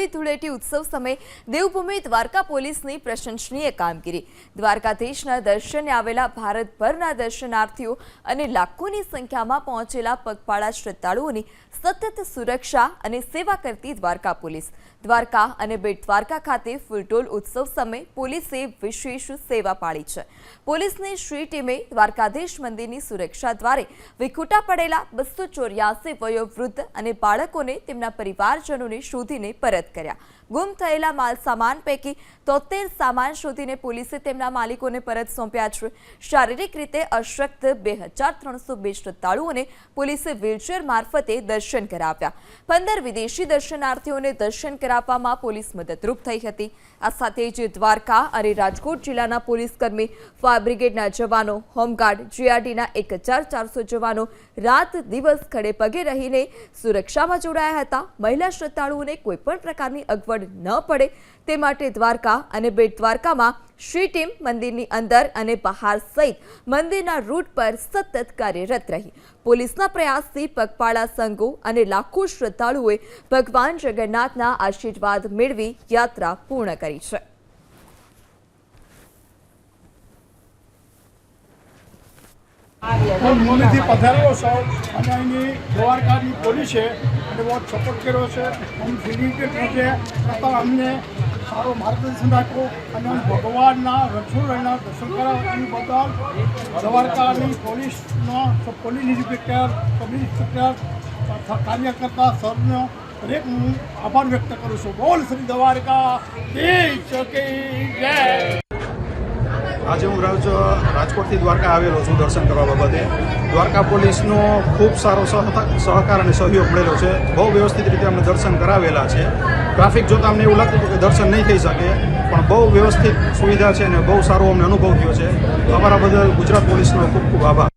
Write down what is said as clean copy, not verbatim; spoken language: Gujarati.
હોળી ધૂળેટી ઉત્સવ સમયે દેવભૂમિ દ્વારકા પોલીસની પ્રશંસનીય કામગીરી। દ્વારકાધીશના દર્શને આવેલા ભારતભરના દર્શનાર્થીઓ અને લાખોની સંખ્યામાં પહોંચેલા પગપાળા શ્રદ્ધાળુઓની સતત સુરક્ષા અને સેવા કરતી દ્વારકા પોલીસ। દ્વારકા અને બેટ દ્વારકા ખાતે ફૂલટોલ ઉત્સવ સમયે પોલીસે વિશેષ સેવા પાડી છે। પોલીસની શ્રી ટીમે દ્વારકાધીશ મંદિરની સુરક્ષા દ્વારે વિખૂટા પડેલા 284 વયોવૃદ્ધ અને બાળકોને તેમના પરિવારજનોને શોધીને પરત કર્યા। ગુમ થયેલા માલ સામાન પૈકી 73 સામાન શોધીને પોલીસે તેમના માલિકોને પરત સોંપ્યા છે। શારીરિક રીતે અશક્ત 2302 શ્રદ્ધાળુઓને પોલીસે વ્હીલચેર મારફતે દર્શન કરાવ્યા। 15 વિદેશી દર્શનાર્થીઓને દર્શન કરાવવામાં પોલીસ મદદરૂપ થઈ હતી। આ સાથે જ દ્વારકા અને રાજકોટ જિલ્લાના પોલીસ કર્મી, ફાયર બ્રિગેડના જવાનો, હોમગાર્ડ, જીઆરડીના 1400 જવાનો રાત દિવસ ખડે પગે રહીને સુરક્ષામાં જોડાયા હતા। મહિલા શ્રદ્ધાળુઓને કોઈપણ પ્રકારની અગવડ ન પડે તે માટે દ્વારકા અને બેટ દ્વારકામાં શ્રી ટીમ મંદિરની અંદર અને બહાર સહિત મંદિરના રૂટ પર સતત કાર્યરત રહી। પોલીસના પ્રયાસથી પગપાળા સંઘો અને લાખો શ્રદ્ધાળુઓએ ભગવાન જગન્નાથના આશીર્વાદ મેળવી યાત્રા પૂર્ણ કરી છે। મોમેથી પધારેલો છો અને અહીંની દ્વારકાની પોલીસે અને બહુ સપોર્ટ કર્યો છે। અમે ફિલિંગ છે છતાં અમને સારો માર્ગદર્શન આપ્યું અને ભગવાનના રણછોડના દર્શન કરાવવાની બદલ દ્વારકાની પોલીસનો પોલીસ ઇન્સ્પેક્ટર, સબ ઇન્સ્પેક્ટર, કાર્યકર્તા સબનો દરેક હું આભાર વ્યક્ત કરું છું। બોલ શ્રી દ્વારકા દેશ કી જય। આજે હું રાજકોટથી દ્વારકા આવેલો છું દર્શન કરવા બાબતે। દ્વારકા પોલીસનો ખૂબ સારો સહકાર અને સહયોગ મળેલો છે। બહુ વ્યવસ્થિત રીતે અમને દર્શન કરાવેલા છે। ટ્રાફિક જોતાં અમને એવું લાગતું હતું કે દર્શન નહીં થઈ શકે, પણ બહુ વ્યવસ્થિત સુવિધા છે અને બહુ સારો અમને અનુભવ થયો છે। અમારા બદલ ગુજરાત પોલીસનો ખૂબ ખૂબ આભાર।